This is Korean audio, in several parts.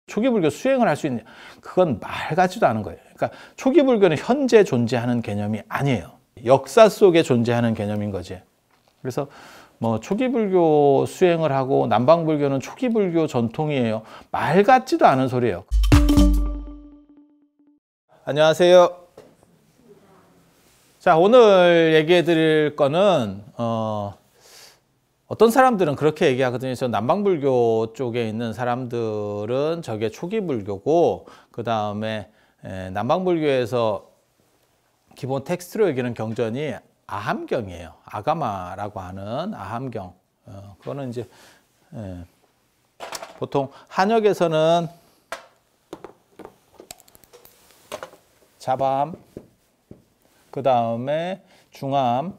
초기 불교 수행을 할 수 있는, 그건 말 같지도 않은 거예요. 그러니까 초기 불교는 현재 존재하는 개념이 아니에요. 역사 속에 존재하는 개념인 거지. 그래서 뭐 초기 불교 수행을 하고 남방 불교는 초기 불교 전통이에요. 말 같지도 않은 소리예요. 안녕하세요. 자, 오늘 얘기해 드릴 거는 어떤 사람들은 그렇게 얘기하거든요. 저 남방불교 쪽에 있는 사람들은 저게 초기 불교고, 그 다음에 남방불교에서 기본 텍스트로 여기는 경전이 아함경이에요. 아가마라고 하는 아함경. 그거는 이제 보통 한역에서는 자밤, 그 다음에 중암,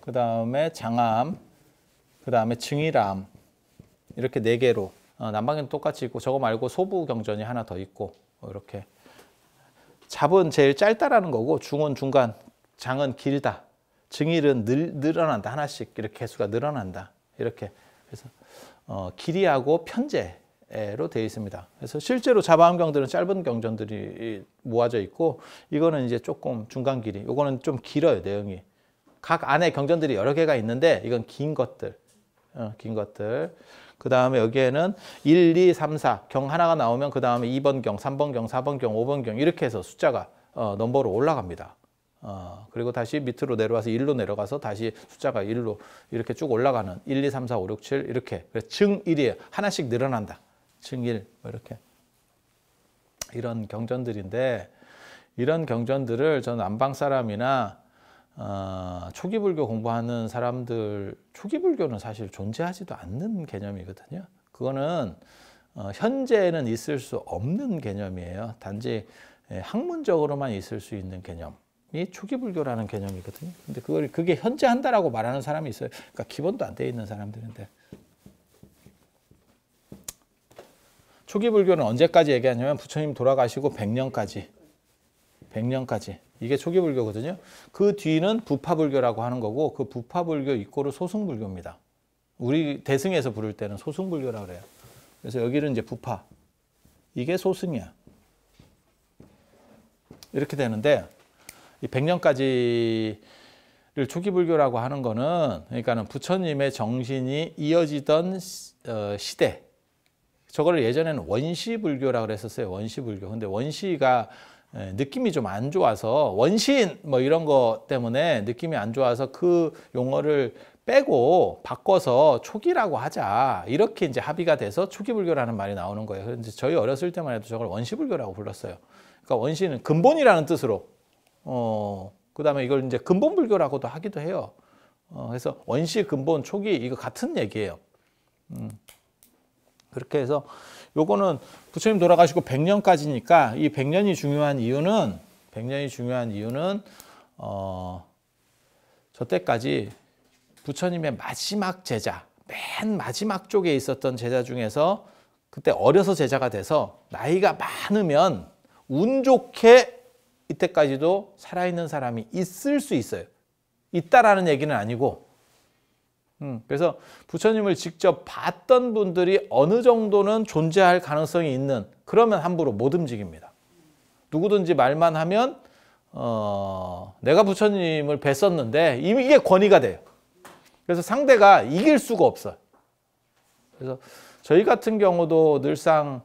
그 다음에 장암, 그 다음에 증일암, 이렇게 4개로 남방에는 똑같이 있고, 저거 말고 소부 경전이 하나 더 있고, 이렇게. 잡은 제일 짧다라는 거고, 중은 중간, 장은 길다, 증일은 늘어난다, 하나씩 이렇게 개수가 늘어난다, 이렇게. 그래서 길이하고 편제로 되어 있습니다. 그래서 실제로 자바암경들은 짧은 경전들이 모아져 있고, 이거는 이제 조금 중간 길이, 이거는 좀 길어요, 내용이. 각 안에 경전들이 여러 개가 있는데, 이건 긴 것들. 긴 것들. 그 다음에 여기에는 1, 2, 3, 4 경 하나가 나오면 그 다음에 2번 경, 3번 경, 4번 경, 5번 경 이렇게 해서 숫자가 넘버로 올라갑니다. 그리고 다시 밑으로 내려와서 1로 내려가서 다시 숫자가 1로 이렇게 쭉 올라가는 1, 2, 3, 4, 5, 6, 7 이렇게. 증1이에요. 하나씩 늘어난다. 증1 이렇게. 이런 경전들인데, 이런 경전들을 전 남방 사람이나 초기 불교 공부하는 사람들, 초기 불교는 사실 존재하지도 않는 개념이거든요. 그거는 현재는 있을 수 없는 개념이에요. 단지 학문적으로만 있을 수 있는 개념이 초기 불교라는 개념이거든요. 근데 그게 현재한다라고 말하는 사람이 있어요. 그러니까 기본도 안 돼 있는 사람들인데. 초기 불교는 언제까지 얘기하냐면 부처님 돌아가시고 100년까지. 100년까지. 이게 초기 불교거든요. 그 뒤는 부파불교라고 하는 거고, 그 부파불교 이꼬르 소승불교입니다. 우리 대승에서 부를 때는 소승불교라고 그래요. 그래서 여기는 이제 부파, 이게 소승이야. 이렇게 되는데, 이 100년까지를 초기 불교라고 하는 거는, 그러니까는 부처님의 정신이 이어지던 시대. 저거를 예전에는 원시불교라고 그랬었어요. 원시불교. 근데 원시가 느낌이 좀 안 좋아서, 원시인 뭐 이런 거 때문에 느낌이 안 좋아서 그 용어를 빼고 바꿔서 초기라고 하자, 이렇게 이제 합의가 돼서 초기불교라는 말이 나오는 거예요. 그런데 저희 어렸을 때만 해도 저걸 원시불교라고 불렀어요. 그러니까 원시는 근본이라는 뜻으로, 그 다음에 이걸 이제 근본불교라고도 하기도 해요. 그래서 원시, 근본, 초기 이거 같은 얘기예요. 그렇게 해서 요거는 부처님 돌아가시고 100년까지니까, 이 100년이 중요한 이유는, 저 때까지 부처님의 마지막 제자, 맨 마지막 쪽에 있었던 제자 중에서, 그때 어려서 제자가 돼서 나이가 많으면 운 좋게 이때까지도 살아있는 사람이 있을 수 있어요. 있다라는 얘기는 아니고, 그래서 부처님을 직접 봤던 분들이 어느 정도는 존재할 가능성이 있는, 그러면 함부로 못 움직입니다. 누구든지 말만 하면 내가 부처님을 뵀었는데 이게 권위가 돼요. 그래서 상대가 이길 수가 없어요. 그래서 저희 같은 경우도 늘상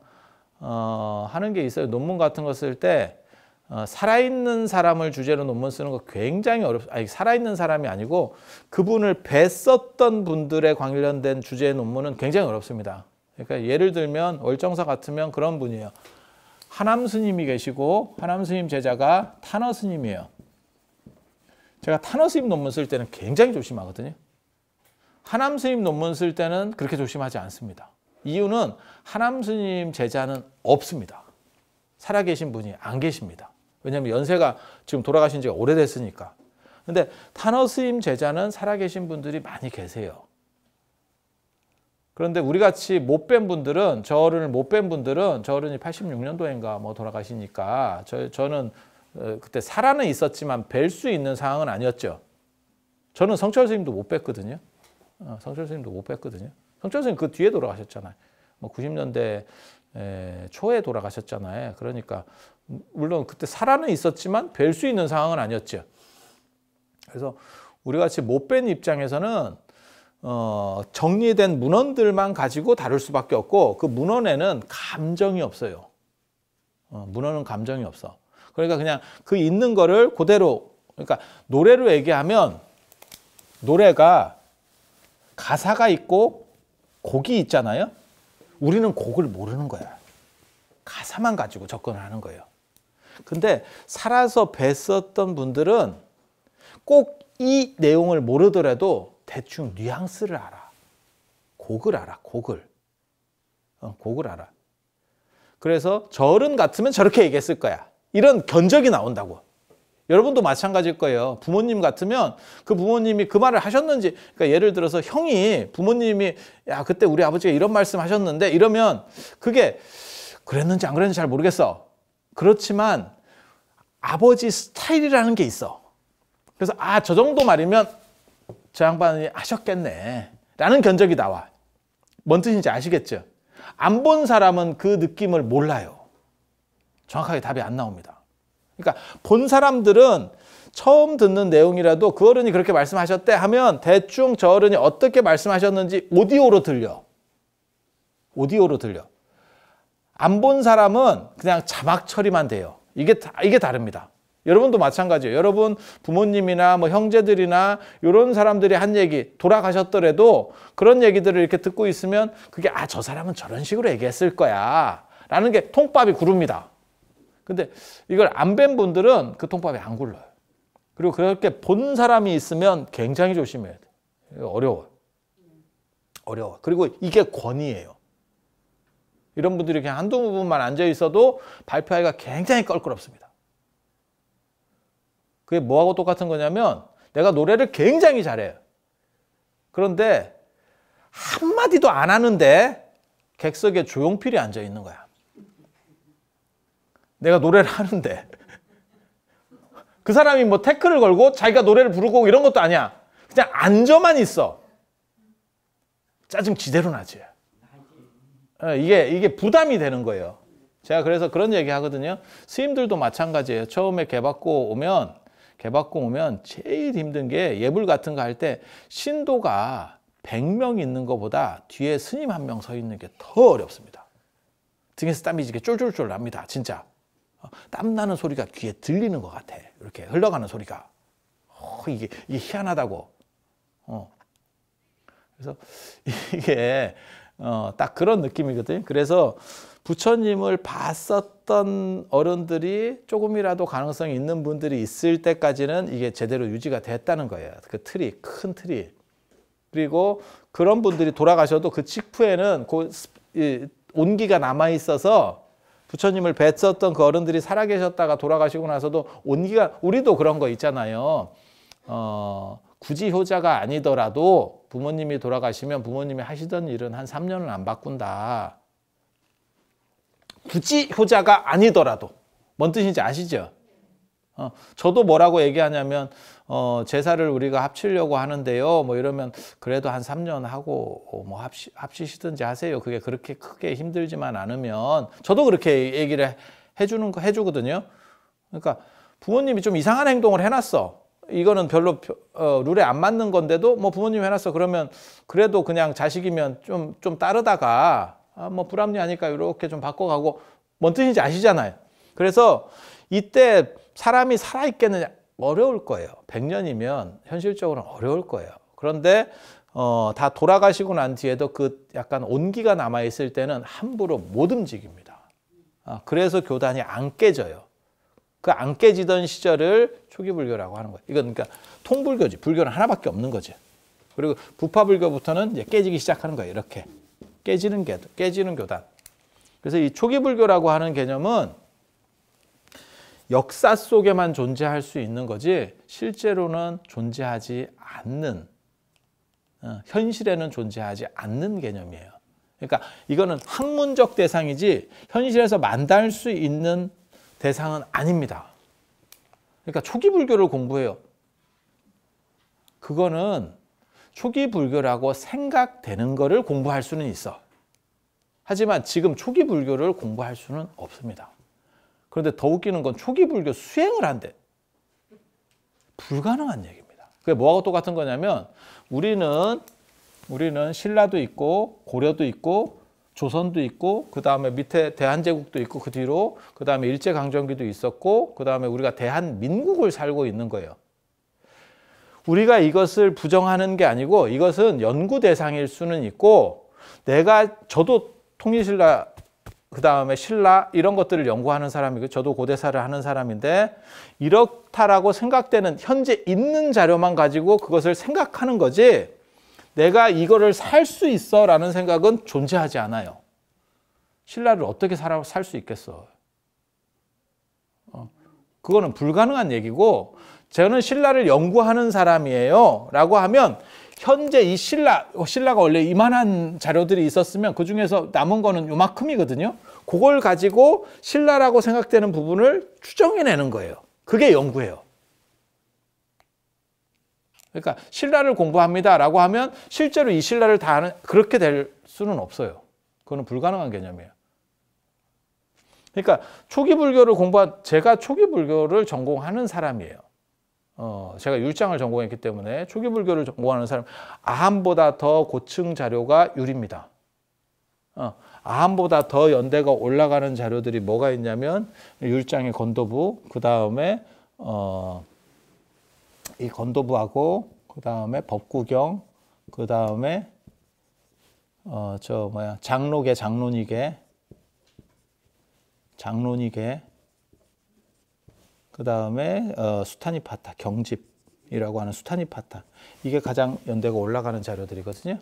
하는 게 있어요. 논문 같은 거 쓸 때 살아있는 사람을 주제로 논문 쓰는 거 굉장히 아니, 살아있는 사람이 아니고 그분을 뵀었던 분들에 관련된 주제의 논문은 굉장히 어렵습니다. 그러니까 예를 들면 월정사 같으면 그런 분이에요. 하남 스님이 계시고, 하남 스님 제자가 탄허 스님이에요. 제가 탄허 스님 논문 쓸 때는 굉장히 조심하거든요. 하남 스님 논문 쓸 때는 그렇게 조심하지 않습니다. 이유는 하남 스님 제자는 없습니다. 살아계신 분이 안 계십니다. 왜냐하면 연세가 지금 돌아가신 지가 오래됐으니까. 근데 탄허 스님 제자는 살아계신 분들이 많이 계세요. 그런데 우리같이 못 뵌 분들은, 저를 못 뵌 분들은, 저 어른이 86년도인가 뭐 돌아가시니까, 저는 그때 살아는 있었지만 뵐 수 있는 상황은 아니었죠. 저는 성철 스님도 못 뵀거든요. 성철 스님도 못 뵀거든요. 성철 스님 그 뒤에 돌아가셨잖아요. 뭐 90년대 초에 돌아가셨잖아요. 그러니까 물론 그때 살아는 있었지만 뵐 수 있는 상황은 아니었죠. 그래서 우리 같이 못 뵌 입장에서는 정리된 문헌들만 가지고 다룰 수밖에 없고, 그 문헌에는 감정이 없어요. 문헌은 감정이 없어. 그러니까 그냥 그 있는 거를 그대로, 그러니까 노래로 얘기하면 노래가 가사가 있고 곡이 있잖아요. 우리는 곡을 모르는 거야. 가사만 가지고 접근을 하는 거예요. 근데 살아서 뵀었던 분들은 꼭 이 내용을 모르더라도 대충 뉘앙스를 알아. 곡을 알아. 곡을 알아. 그래서 저 어른 같으면 저렇게 얘기했을 거야. 이런 견적이 나온다고. 여러분도 마찬가지일 거예요. 부모님 같으면 그 부모님이 그 말을 하셨는지, 그러니까 예를 들어서 형이 부모님이 야 그때 우리 아버지가 이런 말씀 하셨는데 이러면 그게 그랬는지 안 그랬는지 잘 모르겠어. 그렇지만 아버지 스타일이라는 게 있어. 그래서 저 정도 말이면 저 양반이 하셨겠네 라는 견적이 나와. 뭔 뜻인지 아시겠죠? 안 본 사람은 그 느낌을 몰라요. 정확하게 답이 안 나옵니다. 그러니까 본 사람들은 처음 듣는 내용이라도 그 어른이 그렇게 말씀하셨대 하면 대충 저 어른이 어떻게 말씀하셨는지 오디오로 들려. 오디오로 들려. 안 본 사람은 그냥 자막 처리만 돼요. 이게 다릅니다. 여러분도 마찬가지예요. 여러분 부모님이나 뭐 형제들이나 이런 사람들이 한 얘기, 돌아가셨더라도 그런 얘기들을 이렇게 듣고 있으면 그게 저 사람은 저런 식으로 얘기했을 거야 라는 게 통밥이 구릅니다. 근데 이걸 안 뵌 분들은 그 통밥이 안 굴러요. 그리고 그렇게 본 사람이 있으면 굉장히 조심해야 돼. 어려워요. 그리고 이게 권위예요. 이런 분들이 그냥 한두 분만 앉아 있어도 발표하기가 굉장히 껄끄럽습니다. 그게 뭐하고 똑같은 거냐면 내가 노래를 굉장히 잘해요. 그런데 한마디도 안 하는데 객석에 조용필이 앉아 있는 거야. 내가 노래를 하는데 그 사람이 뭐 태클을 걸고 자기가 노래를 부르고 이런 것도 아니야. 그냥 앉아만 있어. 짜증 지대로 나지. 이게 부담이 되는 거예요. 제가 그래서 그런 얘기 하거든요. 스님들도 마찬가지예요. 처음에 개받고 오면 제일 힘든 게 예불 같은 거 할 때 신도가 100명 있는 것보다 뒤에 스님 한 명 서 있는 게 더 어렵습니다. 등에서 땀이 이렇게 쫄쫄쫄 납니다. 진짜. 땀 나는 소리가 귀에 들리는 것 같아. 이렇게 흘러가는 소리가. 이게 희한하다고. 그래서 이게 딱 그런 느낌이거든요. 그래서 부처님을 봤었던 어른들이 조금이라도 가능성이 있는 분들이 있을 때까지는 이게 제대로 유지가 됐다는 거예요. 그 틀이, 큰 틀이. 그리고 그런 분들이 돌아가셔도 그 직후에는 온기가 남아있어서 부처님을 뵀었던 그 어른들이 살아계셨다가 돌아가시고 나서도 온기가, 우리도 그런 거 있잖아요. 굳이 효자가 아니더라도 부모님이 돌아가시면 부모님이 하시던 일은 한 3년을 안 바꾼다. 굳이 효자가 아니더라도. 뭔 뜻인지 아시죠? 저도 뭐라고 얘기하냐면 제사를 우리가 합치려고 하는데요. 뭐 이러면 그래도 한 3년 하고 뭐 합치시든지 하세요. 그게 그렇게 크게 힘들지만 않으면. 저도 그렇게 얘기를 해주거든요. 그러니까 부모님이 좀 이상한 행동을 해놨어. 이거는 별로 룰에 안 맞는 건데도 뭐 부모님이 해놨어. 그러면 그래도 그냥 자식이면 좀 따르다가 뭐 불합리하니까 이렇게 좀 바꿔가고. 뭔 뜻인지 아시잖아요. 그래서 이때 사람이 살아있겠느냐? 어려울 거예요. 100년이면 현실적으로는 어려울 거예요. 그런데 다 돌아가시고 난 뒤에도 그 약간 온기가 남아있을 때는 함부로 못 움직입니다. 그래서 교단이 안 깨져요. 그 안 깨지던 시절을 초기불교라고 하는 거예요. 이건 그러니까 통불교지. 불교는 하나밖에 없는 거죠. 그리고 부파불교부터는 이제 깨지기 시작하는 거예요. 이렇게 깨지는 교단. 그래서 이 초기불교라고 하는 개념은 역사 속에만 존재할 수 있는 거지 실제로는 존재하지 않는, 현실에는 존재하지 않는 개념이에요. 그러니까 이거는 학문적 대상이지 현실에서 만날 수 있는 대상은 아닙니다. 그러니까 초기 불교를 공부해요. 그거는 초기 불교라고 생각되는 거를 공부할 수는 있어. 하지만 지금 초기 불교를 공부할 수는 없습니다. 그런데 더 웃기는 건 초기 불교 수행을 한대. 불가능한 얘기입니다. 그게 뭐하고 똑같은 거냐면 우리는 신라도 있고 고려도 있고 조선도 있고 그 다음에 밑에 대한제국도 있고 그 뒤로 그 다음에 일제강점기도 있었고 그 다음에 우리가 대한민국을 살고 있는 거예요. 우리가 이것을 부정하는 게 아니고 이것은 연구 대상일 수는 있고 저도 통일신라 그 다음에 신라 이런 것들을 연구하는 사람이고 저도 고대사를 하는 사람인데 이렇다라고 생각되는 현재 있는 자료만 가지고 그것을 생각하는 거지 내가 이거를 살 수 있어 라는 생각은 존재하지 않아요. 신라를 어떻게 살 수 있겠어. 그거는 불가능한 얘기고 저는 신라를 연구하는 사람이에요 라고 하면 현재 이 신라가 원래 이만한 자료들이 있었으면 그 중에서 남은 거는 요만큼이거든요. 그걸 가지고 신라라고 생각되는 부분을 추정해내는 거예요. 그게 연구예요. 그러니까 신라를 공부합니다라고 하면 실제로 이 신라를 다 아는 그렇게 될 수는 없어요. 그거는 불가능한 개념이에요. 그러니까 초기 불교를 제가 초기 불교를 전공하는 사람이에요. 제가 율장을 전공했기 때문에 초기 불교를 전공하는 사람, 아함보다 더 고층 자료가 율입니다. 아함보다 더 연대가 올라가는 자료들이 뭐가 있냐면 율장의 건도부, 그 다음에 이 건도부하고 그 다음에 법구경, 그 다음에 장로계, 장론이계, 그 다음에 수타니파타, 경집이라고 하는 수타니파타. 이게 가장 연대가 올라가는 자료들이거든요.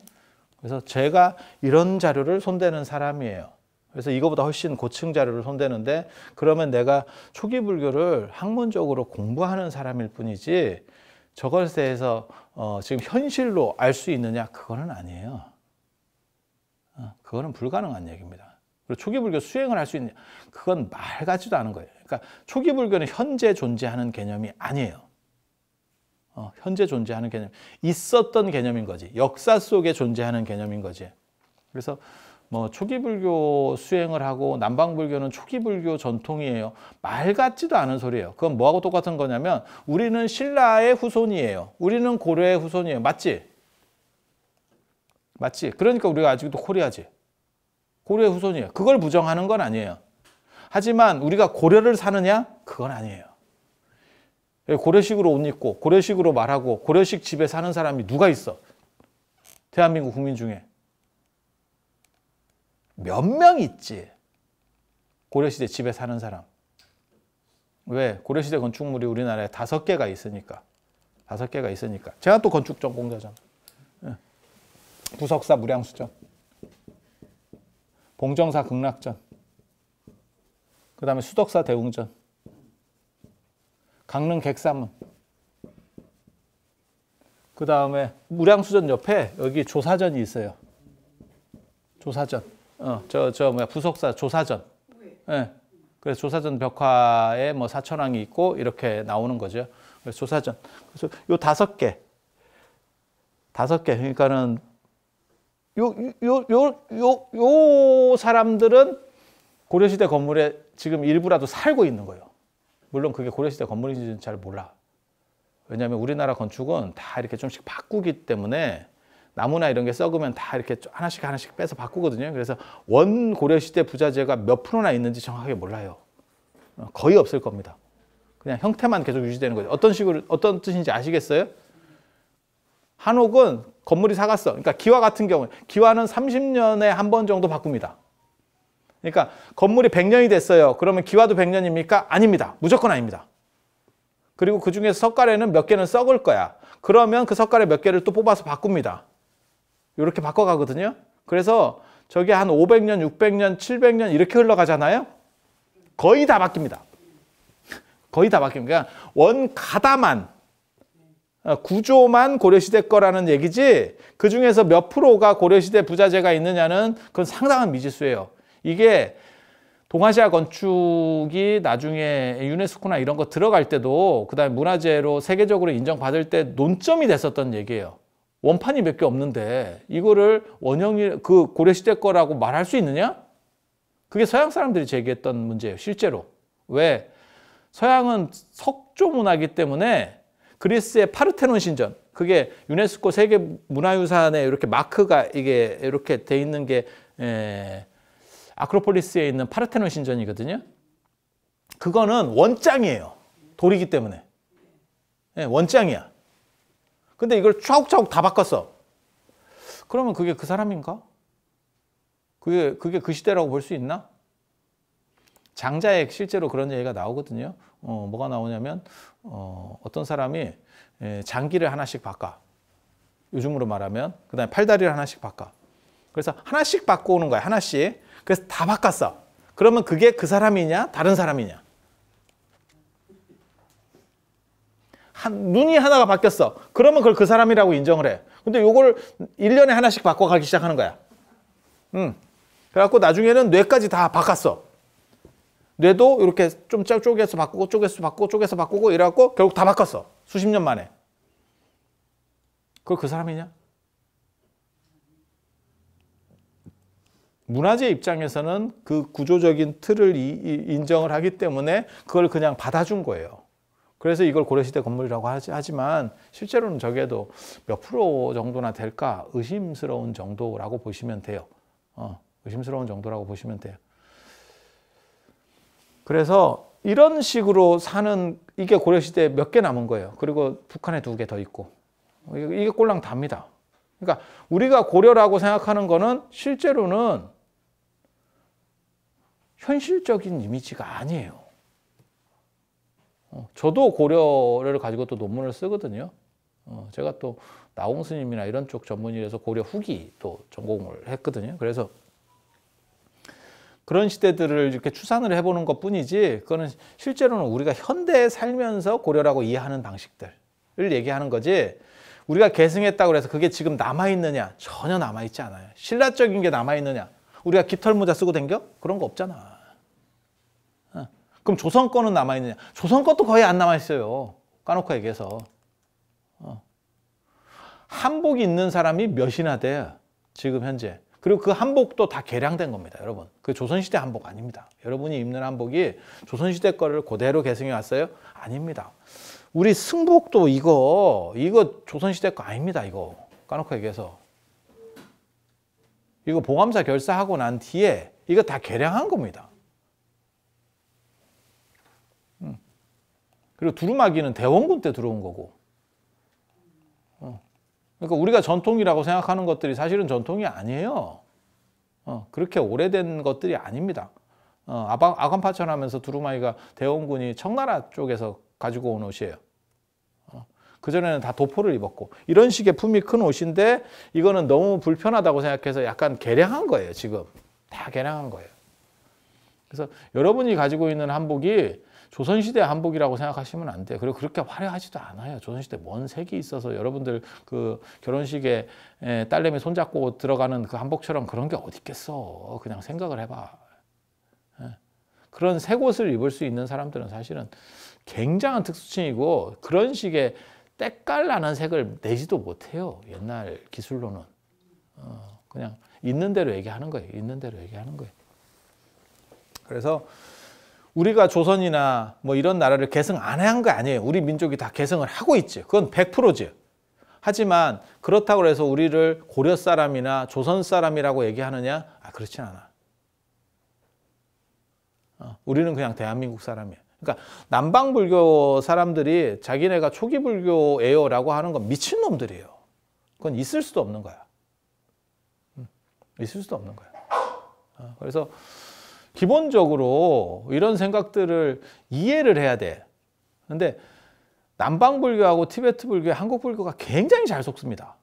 그래서 제가 이런 자료를 손대는 사람이에요. 그래서 이거보다 훨씬 고층 자료를 손대는데 그러면 내가 초기 불교를 학문적으로 공부하는 사람일 뿐이지 저것에 대해서 지금 현실로 알 수 있느냐? 그거는 아니에요. 그거는 불가능한 얘기입니다. 그리고 초기 불교 수행을 할 수 있느냐? 그건 말 같지도 않은 거예요. 그러니까 초기 불교는 현재 존재하는 개념이 아니에요. 현재 존재하는 개념, 있었던 개념인 거지. 역사 속에 존재하는 개념인 거지. 그래서 뭐 초기 불교 수행을 하고 남방 불교는 초기 불교 전통이에요. 말 같지도 않은 소리예요. 그건 뭐하고 똑같은 거냐면 우리는 신라의 후손이에요. 우리는 고려의 후손이에요. 맞지? 맞지? 그러니까 우리가 아직도 코리아지. 고려의 후손이에요. 그걸 부정하는 건 아니에요. 하지만 우리가 고려를 사느냐? 그건 아니에요. 고려식으로 옷 입고 고려식으로 말하고 고려식 집에 사는 사람이 누가 있어? 대한민국 국민 중에 몇 명 있지. 고려시대 집에 사는 사람. 왜? 고려시대 건축물이 우리나라에 5개가 있으니까. 5개가 있으니까. 제가 또 건축 전공자잖아. 부석사 무량수전, 봉정사 극락전, 그 다음에 수덕사 대웅전, 강릉 객사문, 그 다음에 무량수전 옆에 여기 조사전이 있어요. 조사전. 부석사 조사전. 예. 그래서 조사전 벽화에 뭐 사천왕이 있고 이렇게 나오는 거죠. 그래서 조사전. 그래서 요 5개. 그러니까는 요 사람들은 고려시대 건물에 지금 일부라도 살고 있는 거예요. 물론 그게 고려시대 건물인지는 잘 몰라. 왜냐하면 우리나라 건축은 다 이렇게 좀씩 바꾸기 때문에 나무나 이런 게 썩으면 다 이렇게 하나씩 빼서 바꾸거든요. 그래서 원 고려시대 부자재가 몇 프로나 있는지 정확하게 몰라요. 거의 없을 겁니다. 그냥 형태만 계속 유지되는 거죠. 어떤 뜻인지 아시겠어요? 한옥은 건물이 사갔어. 그러니까 기와 같은 경우에 기와는 30년에 한 번 정도 바꿉니다. 그러니까 건물이 100년이 됐어요. 그러면 기와도 100년입니까? 아닙니다. 무조건 아닙니다. 그리고 그 중에서 석가래는 몇 개는 썩을 거야. 그러면 그 석가래 몇 개를 또 뽑아서 바꿉니다. 이렇게 바꿔가거든요. 그래서 저게 한 500년, 600년, 700년 이렇게 흘러가잖아요. 거의 다 바뀝니다. 거의 다 바뀝니다. 그냥 원 가다만 구조만 고려시대 거라는 얘기지 그 중에서 몇 프로가 고려시대 부자재가 있느냐는 그건 상당한 미지수예요. 이게 동아시아 건축이 나중에 유네스코나 이런 거 들어갈 때도 그다음에 문화재로 세계적으로 인정받을 때 논점이 됐었던 얘기예요. 원판이 몇 개 없는데 이거를 원형이 그 고려시대 거라고 말할 수 있느냐? 그게 서양 사람들이 제기했던 문제예요. 실제로. 왜? 서양은 석조 문화이기 때문에 그리스의 파르테논 신전, 그게 유네스코 세계 문화유산에 이렇게 마크가 이게 이렇게 돼 있는 게 아크로폴리스에 있는 파르테논 신전이거든요. 그거는 원장이에요. 돌이기 때문에. 원장이야. 근데 이걸 차곡차곡 다 바꿨어. 그러면 그게 그 사람인가? 그게 그 시대라고 볼 수 있나? 장자에 실제로 그런 얘기가 나오거든요. 뭐가 나오냐면 어떤 사람이 장기를 하나씩 바꿔. 요즘으로 말하면 그다음에 팔다리를 하나씩 바꿔. 그래서 하나씩 바꿔오는 거야. 하나씩. 그래서 다 바꿨어. 그러면 그게 그 사람이냐? 다른 사람이냐? 눈이 하나가 바뀌었어. 그러면 그걸 그 사람이라고 인정을 해. 근데 요걸 1년에 하나씩 바꿔가기 시작하는 거야. 그래갖고 나중에는 뇌까지 다 바꿨어. 뇌도 이렇게 좀 쪼개서 바꾸고 쪼개서 바꾸고 쪼개서 바꾸고 이래갖고 결국 다 바꿨어. 수십 년 만에. 그걸 그 사람이냐? 문화재 입장에서는 그 구조적인 틀을 인정을 하기 때문에 그걸 그냥 받아준 거예요. 그래서 이걸 고려시대 건물이라고 하지만 실제로는 저게도 몇 프로 정도나 될까 의심스러운 정도라고 보시면 돼요. 의심스러운 정도라고 보시면 돼요. 그래서 이런 식으로 사는 이게 고려시대에 몇 개 남은 거예요. 그리고 북한에 2개 더 있고. 이게 꼴랑 답니다. 그러니까 우리가 고려라고 생각하는 거는 실제로는 현실적인 이미지가 아니에요. 저도 고려를 가지고 또 논문을 쓰거든요. 제가 또 나홍 스님이나 이런 쪽 전문이라서 고려 후기 또 전공을 했거든요. 그래서 그런 시대들을 이렇게 추산을 해보는 것 뿐이지, 그거는 실제로는 우리가 현대에 살면서 고려라고 이해하는 방식들을 얘기하는 거지, 우리가 계승했다고 해서 그게 지금 남아있느냐? 전혀 남아있지 않아요. 신라적인 게 남아있느냐? 우리가 깃털 모자 쓰고 댕겨? 그런 거 없잖아. 그럼 조선 거는 남아있느냐? 조선 것도 거의 안 남아있어요. 까놓고 얘기해서. 한복이 있는 사람이 몇이나 돼, 지금 현재. 그리고 그 한복도 다 개량된 겁니다, 여러분. 그 조선시대 한복 아닙니다. 여러분이 입는 한복이 조선시대 거를 그대로 계승해 왔어요? 아닙니다. 우리 승복도 이거 조선시대 거 아닙니다, 이거. 까놓고 얘기해서. 이거 봉암사 결사하고 난 뒤에 이거 다 개량한 겁니다. 그리고 두루마기는 대원군 때 들어온 거고. 그러니까 우리가 전통이라고 생각하는 것들이 사실은 전통이 아니에요. 그렇게 오래된 것들이 아닙니다. 아간파천 하면서 두루마기가 대원군이 청나라 쪽에서 가지고 온 옷이에요. 그전에는 다 도포를 입었고. 이런 식의 품이 큰 옷인데 이거는 너무 불편하다고 생각해서 약간 개량한 거예요, 지금. 다 개량한 거예요. 그래서 여러분이 가지고 있는 한복이 조선시대 한복이라고 생각하시면 안 돼요. 그리고 그렇게 화려하지도 않아요. 조선시대 뭔 색이 있어서 여러분들 그 결혼식에 딸내미 손잡고 들어가는 그 한복처럼 그런 게 어디 있겠어. 그냥 생각을 해봐. 그런 색 옷을 입을 수 있는 사람들은 사실은 굉장한 특수층이고, 그런 식의 때깔 나는 색을 내지도 못해요. 옛날 기술로는. 그냥 있는 대로 얘기하는 거예요. 있는 대로 얘기하는 거예요. 그래서 우리가 조선이나 뭐 이런 나라를 계승 안 한 거 아니에요. 우리 민족이 다 계승을 하고 있지. 그건 100%지. 하지만 그렇다고 해서 우리를 고려 사람이나 조선 사람이라고 얘기하느냐? 그렇진 않아. 우리는 그냥 대한민국 사람이에요. 그러니까 남방불교 사람들이 자기네가 초기 불교예요라고 하는 건 미친놈들이에요. 그건 있을 수도 없는 거야. 있을 수도 없는 거야. 그래서 기본적으로 이런 생각들을 이해를 해야 돼. 근데 남방불교하고 티베트 불교, 한국불교가 굉장히 잘 속습니다.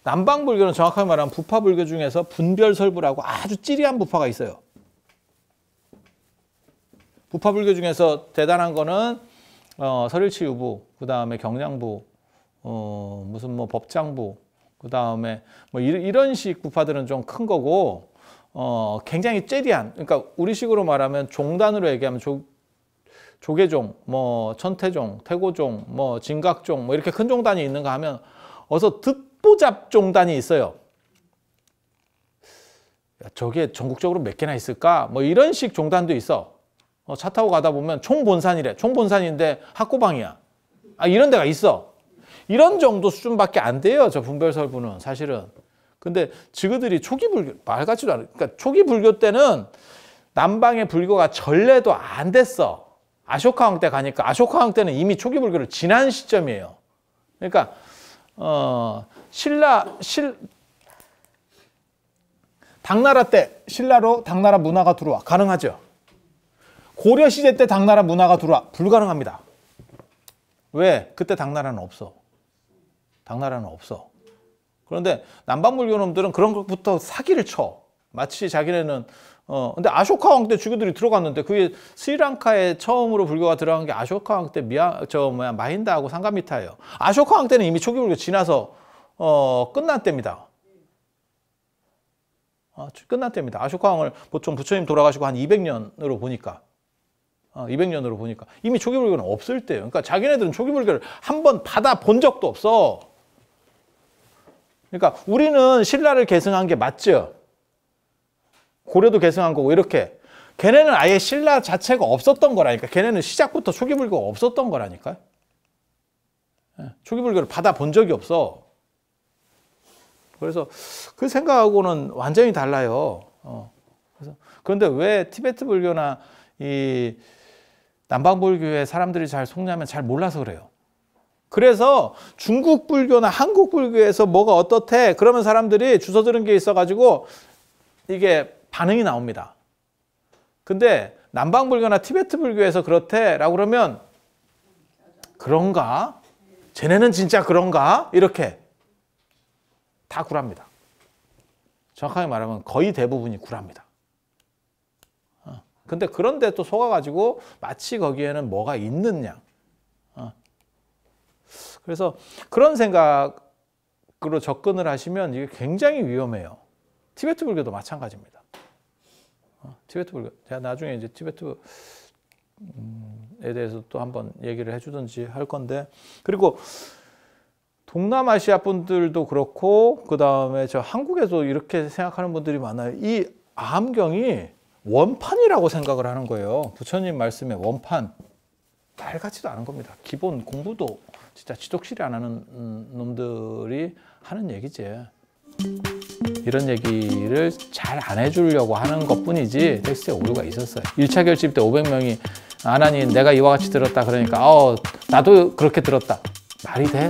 남방불교는 정확하게 말하면 부파불교 중에서 분별설부라고 아주 찌리한 부파가 있어요. 부파불교 중에서 대단한 거는 설일치유부, 그 다음에 경량부, 무슨 뭐 법장부, 그 다음에 뭐 이런 식 부파들은 좀 큰 거고, 굉장히 째리한, 그러니까 우리식으로 말하면 종단으로 얘기하면 조계종, 뭐 천태종, 태고종, 뭐 진각종, 뭐 이렇게 큰 종단이 있는가 하면 어서 듣보잡 종단이 있어요. 야, 저게 전국적으로 몇 개나 있을까? 뭐 이런 식 종단도 있어. 차 타고 가다 보면 총본산이래. 총본산인데 학고방이야. 아, 이런 데가 있어. 이런 정도 수준밖에 안 돼요. 저 분별설부는 사실은. 근데 지그들이 초기 불교, 말 같지도 않아. 그러니까 초기 불교 때는 남방의 불교가 전래도 안 됐어. 아쇼카 왕 때 가니까 아쇼카 왕 때는 이미 초기 불교를 지난 시점이에요. 그러니까 당나라 때 신라로 당나라 문화가 들어와. 가능하죠. 고려 시대 때 당나라 문화가 들어와. 불가능합니다. 왜? 그때 당나라는 없어. 당나라는 없어. 그런데 남방불교 놈들은 그런 것부터 사기를 쳐. 마치 자기네는 근데 아쇼카 왕 때 주교들이 들어갔는데 그게 스리랑카에 처음으로 불교가 들어간 게 아쇼카 왕 때 마힌다하고 상가미타예요. 아쇼카 왕 때는 이미 초기 불교 지나서 끝난 때입니다. 끝난 때입니다. 아쇼카 왕을 보통 부처님 돌아가시고 한 200년으로 보니까 200년으로 보니까 이미 초기 불교는 없을 때예요. 그러니까 자기네들은 초기 불교를 한번 받아 본 적도 없어. 그러니까 우리는 신라를 계승한 게 맞죠. 고려도 계승한 거고 이렇게. 걔네는 아예 신라 자체가 없었던 거라니까. 걔네는 시작부터 초기 불교가 없었던 거라니까. 초기 불교를 받아 본 적이 없어. 그래서 그 생각하고는 완전히 달라요. 그런데 왜 티베트 불교나 이 남방 불교에 사람들이 잘 속냐면 잘 몰라서 그래요. 그래서 중국 불교나 한국 불교에서 뭐가 어떻대? 그러면 사람들이 주워 들은 게 있어가지고 이게 반응이 나옵니다. 근데 남방 불교나 티베트 불교에서 그렇대? 라고 그러면 그런가? 쟤네는 진짜 그런가? 이렇게 다 굴합니다. 정확하게 말하면 거의 대부분이 굴합니다. 근데 그런데 또 속아가지고 마치 거기에는 뭐가 있느냐. 그래서 그런 생각으로 접근을 하시면 이게 굉장히 위험해요. 티베트 불교도 마찬가지입니다. 티베트 불교. 제가 나중에 이제 티베트에 대해서 또 한번 얘기를 해주든지 할 건데. 그리고 동남아시아 분들도 그렇고, 그 다음에 저 한국에서 이렇게 생각하는 분들이 많아요. 이 아함경이 원판이라고 생각을 하는 거예요. 부처님 말씀에 원판. 말 같지도 않은 겁니다. 기본 공부도 진짜 지독실이 안 하는 놈들이 하는 얘기지. 이런 얘기를 잘 안 해주려고 하는 것 뿐이지 텍스트에 오류가 있었어요. 1차 결집 때 500명이 아나니 내가 이와 같이 들었다 그러니까 나도 그렇게 들었다. 말이 돼?